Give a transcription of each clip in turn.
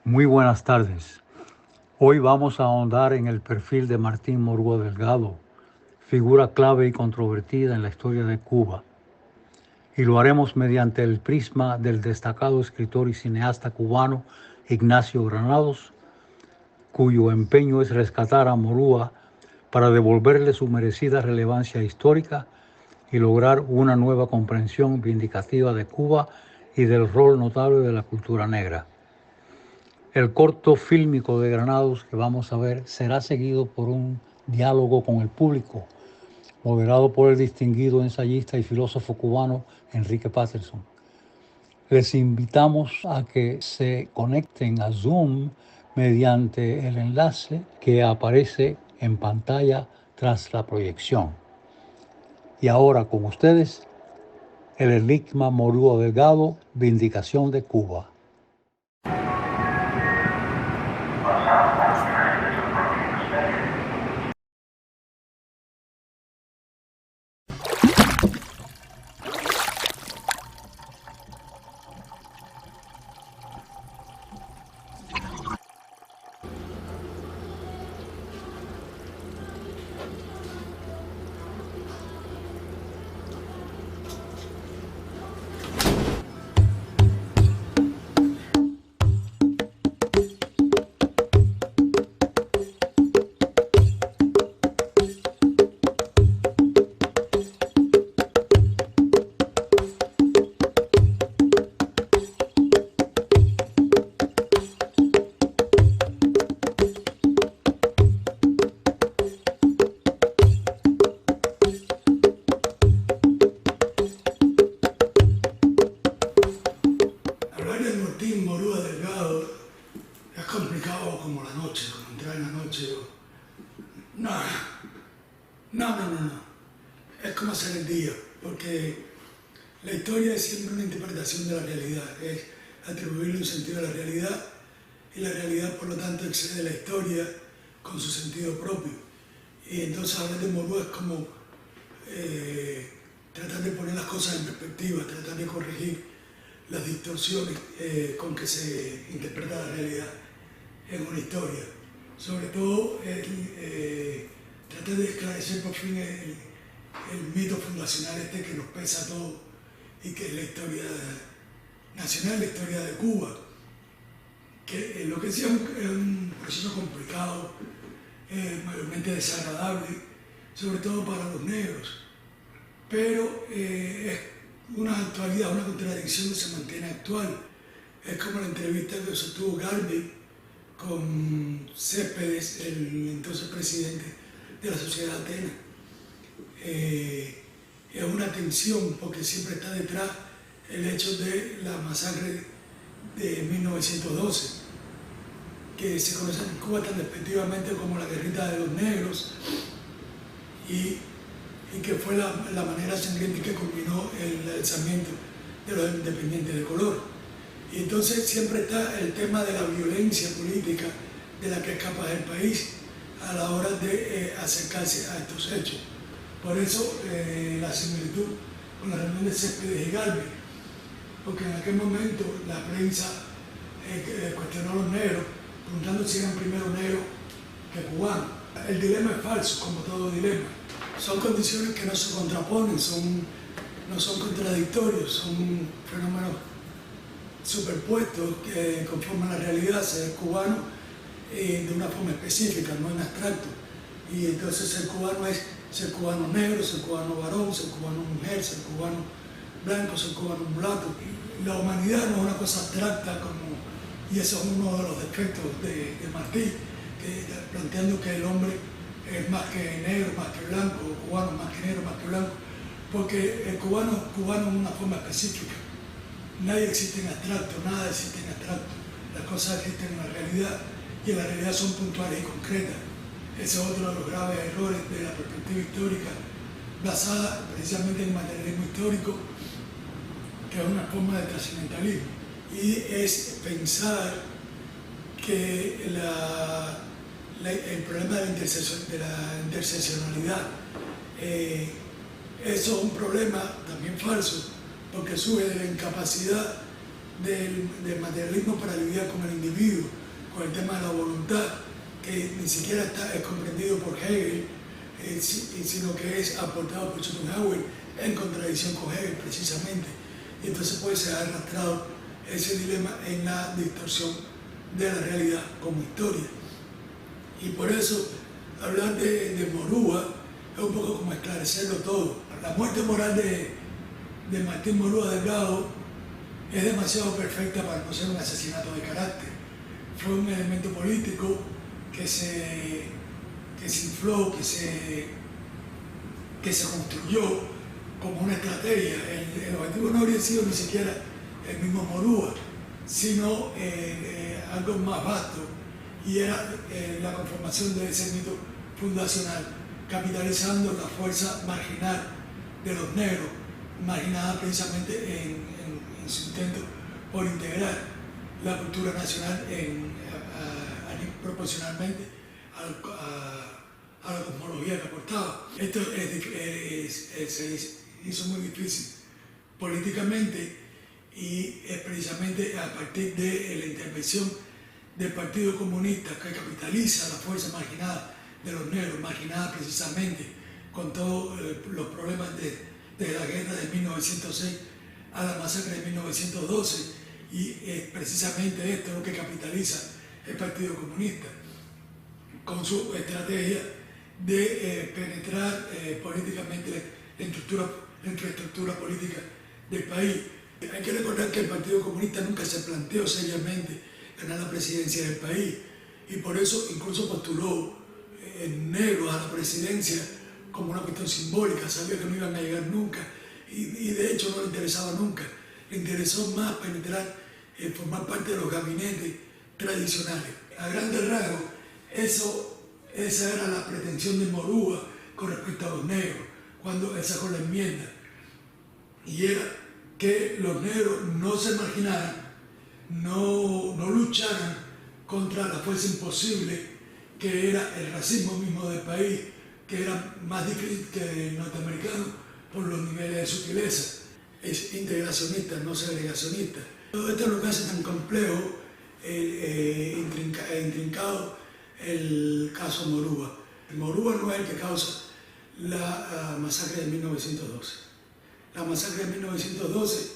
Muy buenas tardes. Hoy vamos a ahondar en el perfil de Martín Morúa Delgado, figura clave y controvertida en la historia de Cuba. Y lo haremos mediante el prisma del destacado escritor y cineasta cubano Ignacio Granados, cuyo empeño es rescatar a Morúa para devolverle su merecida relevancia histórica y lograr una nueva comprensión vindicativa de Cuba y del rol notable de la cultura negra. El corto fílmico de Granados que vamos a ver será seguido por un diálogo con el público, moderado por el distinguido ensayista y filósofo cubano Enrique Patterson. Les invitamos a que se conecten a Zoom mediante el enlace que aparece en pantalla tras la proyección. Y ahora con ustedes, el enigma Morúa Delgado, Vindicación de Cuba. Hablar de Martín Morúa Delgado es complicado como la noche, como entrar en la noche. No. Es como hacer el día, porque la historia es siempre una interpretación de la realidad, es atribuirle un sentido a la realidad y la realidad por lo tanto excede la historia con su sentido propio. Y entonces hablar de Morúa es como tratar de poner las cosas en perspectiva, tratar de corregir las distorsiones con que se interpreta la realidad en una historia. Sobre todo, tratar de esclarecer por fin el mito fundacional este que nos pesa a todos y que es la historia nacional, la historia de Cuba. Que lo que sí es un proceso complicado, mayormente desagradable, sobre todo para los negros, pero es una actualidad, una contradicción que se mantiene actual. Es como la entrevista que sostuvo Garvey con Céspedes, el entonces presidente de la Sociedad de Atenas. Es una tensión porque siempre está detrás el hecho de la masacre de 1912, que se conoce en Cuba tan despectivamente como la guerrita de los negros, y que fue la manera sangrienta que culminó el alzamiento de los independientes de color. Y entonces siempre está el tema de la violencia política de la que es capaz el país a la hora de acercarse a estos hechos. Por eso la similitud con la reunión de Céspedes y Garvey, porque en aquel momento la prensa cuestionó a los negros, preguntando si eran primero negros que cubanos. El dilema es falso, como todo dilema. Son condiciones que no se contraponen, no son contradictorios, son fenómenos superpuestos que conforman la realidad, ser cubano de una forma específica, no en abstracto. Y entonces ser cubano es ser cubano negro, ser cubano varón, ser cubano mujer, ser cubano blanco, ser cubano mulato. La humanidad no es una cosa abstracta, y eso es uno de los defectos de Martí, planteando que el hombre es más que negro, más que blanco, o cubano más que negro, más que blanco, porque el cubano es una forma específica. Nadie existe en abstracto, nada existe en abstracto. Las cosas existen en la realidad y en la realidad son puntuales y concretas. Ese es otro de los graves errores de la perspectiva histórica, basada precisamente en el materialismo histórico, que es una forma de trascendentalismo. Y es pensar que el problema de la interseccionalidad, eso es un problema también falso, porque surge de la incapacidad del materialismo para lidiar con el individuo, con el tema de la voluntad, que ni siquiera es comprendido por Hegel, sino que es aportado por Schopenhauer en contradicción con Hegel precisamente. Y entonces puede ser arrastrado ese dilema en la distorsión de la realidad como historia. Y por eso hablar de Morúa es un poco como esclarecerlo todo. La muerte moral de Martín Morúa Delgado es demasiado perfecta para no ser un asesinato de carácter. Fue un elemento político que se infló, que se construyó como una estrategia. El objetivo no habría sido ni siquiera el mismo Morúa, sino algo más vasto, y era la conformación de ese mito fundacional, capitalizando la fuerza marginal de los negros, marginada precisamente en su intento por integrar la cultura nacional proporcionalmente a la cosmología que aportaba. Esto se hizo muy difícil políticamente, y es precisamente a partir de la intervención del Partido Comunista, que capitaliza la fuerza marginada de los negros, marginada precisamente con todos los problemas de la guerra de 1906 a la masacre de 1912, y precisamente esto es lo que capitaliza el Partido Comunista con su estrategia de penetrar políticamente la infraestructura política del país. Hay que recordar que el Partido Comunista nunca se planteó seriamente ganar la presidencia del país, y por eso incluso postuló negros a la presidencia como una cuestión simbólica. Sabía que no iban a llegar nunca, y de hecho no le interesaba nunca. Le interesó más penetrar, formar parte de los gabinetes tradicionales. A grandes rasgos, esa era la pretensión de Morúa con respecto a los negros cuando él sacó la enmienda, y era que los negros no se marginaran, no lucharan contra la fuerza imposible que era el racismo mismo del país, que era más difícil que el norteamericano por los niveles de sutileza. Es integracionista, no segregacionista. Todo esto es lo que hace tan complejo, intrincado el caso Morúa. El Morúa no es el que causa la masacre de 1912. La masacre de 1912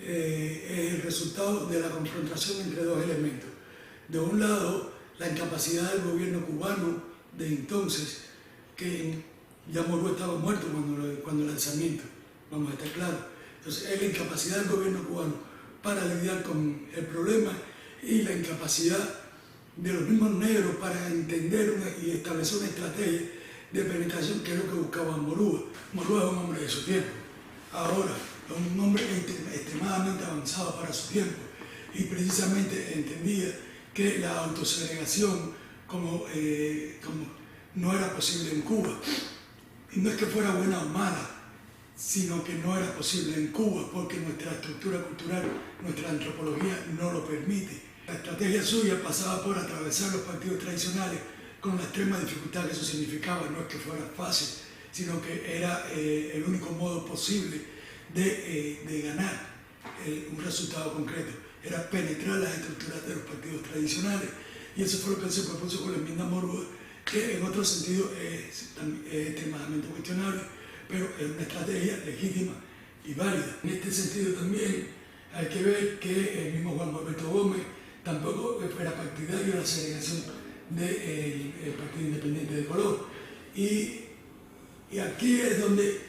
es el resultado de la confrontación entre dos elementos. De un lado, la incapacidad del gobierno cubano de entonces, que ya Morúa estaba muerto cuando el lanzamiento, vamos a estar claros. Entonces, es la incapacidad del gobierno cubano para lidiar con el problema, y la incapacidad de los mismos negros para entender y establecer una estrategia de penetración, que es lo que buscaba Morúa. Morúa es un hombre de su tiempo. Ahora, es un hombre extremadamente avanzado para su tiempo, y precisamente entendía que la autosegregación como no era posible en Cuba. Y no es que fuera buena o mala, sino que no era posible en Cuba porque nuestra estructura cultural, nuestra antropología no lo permite. La estrategia suya pasaba por atravesar los partidos tradicionales con la extrema dificultad que eso significaba. No es que fuera fácil, sino que era el único modo posible de ganar un resultado concreto. Era penetrar las estructuras de los partidos tradicionales, y eso fue lo que se propuso con la enmienda Morúa, que en otro sentido es extremadamente cuestionable, pero es una estrategia legítima y válida. En este sentido también hay que ver que el mismo Juan Alberto Gómez tampoco era partidario de la segregación del Partido Independiente de Colón. Y aquí es donde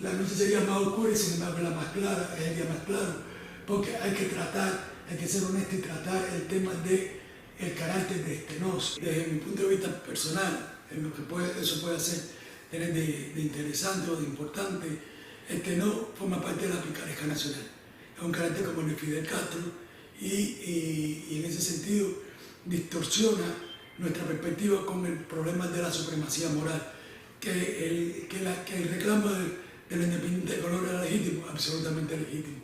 la noche sería más oscura y sin embargo la más clara, es el día más claro, porque hay que ser honesto y tratar el tema del carácter de Stenós. Desde mi punto de vista personal, en lo que eso puede tener de interesante o de importante, Stenós forma parte de la picaresca nacional. Es un carácter como el de Fidel Castro, y en ese sentido distorsiona nuestra perspectiva con el problema de la supremacía moral, que el reclamo del independiente de color era legítimo, absolutamente legítimo,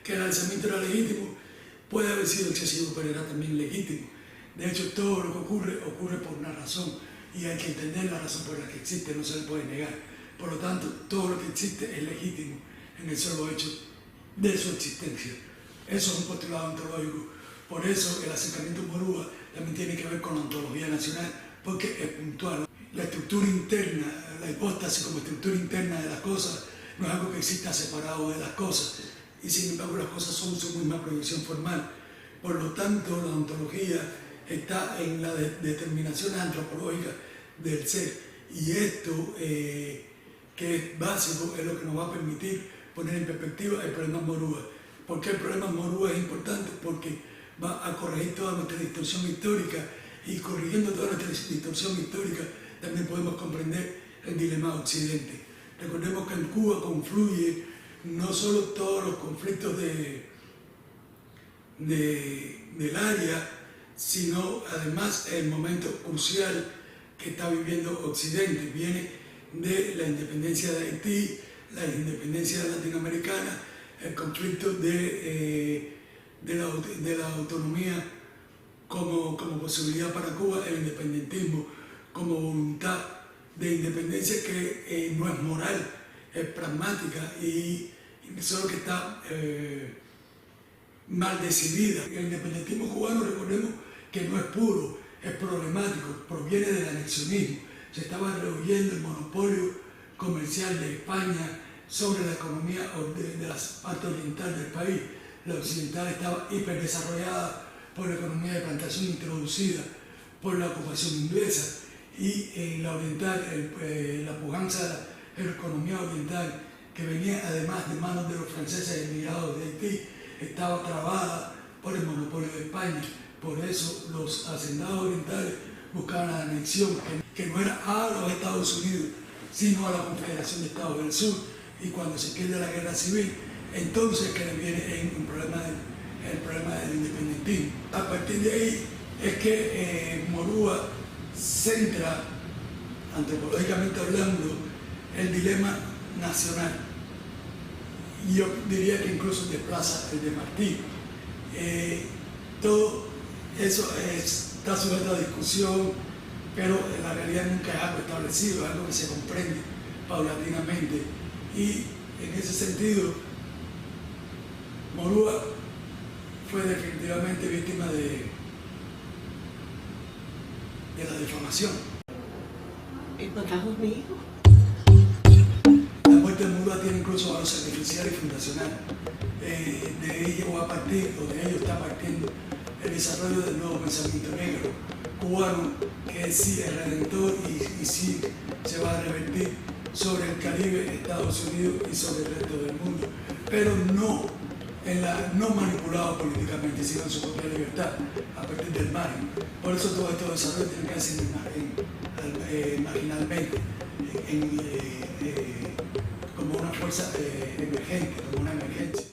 que el alzamiento era legítimo, puede haber sido excesivo, pero era también legítimo. De hecho, todo lo que ocurre por una razón, y hay que entender la razón por la que existe, no se le puede negar. Por lo tanto, todo lo que existe es legítimo en el solo hecho de su existencia. Eso es un postulado ontológico. Por eso el acercamiento morúa también tiene que ver con la ontología nacional, porque es puntual. La estructura interna, la hipóstasis como estructura interna de las cosas, no es algo que exista separado de las cosas, y sin embargo las cosas son su misma proyección formal. Por lo tanto, la ontología está en la determinación antropológica del ser, y esto, que es básico, es lo que nos va a permitir poner en perspectiva el problema morúa. ¿Por qué el problema morúa es importante? Porque va a corregir toda nuestra distorsión histórica, y corrigiendo toda nuestra distorsión histórica también podemos comprender el dilema de Occidente. Recordemos que en Cuba confluye no solo todos los conflictos del área, sino además el momento crucial que está viviendo Occidente. Viene de la independencia de Haití, la independencia latinoamericana, el conflicto de la autonomía como posibilidad para Cuba, el independentismo como voluntad de independencia que no es moral, es pragmática y solo que está mal decidida. El independentismo cubano, recordemos que no es puro, es problemático, proviene del anexionismo. Se estaba rehuyendo el monopolio comercial de España sobre la economía de la parte oriental del país. La occidental estaba hiperdesarrollada por la economía de plantación introducida por la ocupación inglesa, y en la oriental, la pujanza de la economía oriental, que venía además de manos de los franceses emigrados de Haití, estaba trabada por el monopolio de España. Por eso los hacendados orientales buscaban la anexión, que no era a los Estados Unidos, sino a la Confederación de Estados del Sur. Y cuando se pierde la guerra civil, entonces que le viene el problema del independentismo. A partir de ahí es que Morúa centra, antropológicamente hablando, el dilema nacional. Y yo diría que incluso desplaza el de Martí. Todo eso está sujeto a discusión, pero en la realidad nunca es algo establecido, es algo que se comprende paulatinamente. Y en ese sentido, Morúa fue definitivamente víctima de la difamación. ¿Mataron a mi hijo? La muerte de Morúa tiene incluso valor sacrificial y fundacional. De ello va a partir, o de ello está partiendo, el desarrollo del nuevo pensamiento negro cubano, que sí es redentor y sí se va a revertir sobre el Caribe, Estados Unidos y sobre el resto del mundo, pero no manipulado políticamente, sino en su propia libertad, a partir del margen. Por eso todo estos desarrollos tienen que hacer marginalmente, como una fuerza emergente, como una emergencia.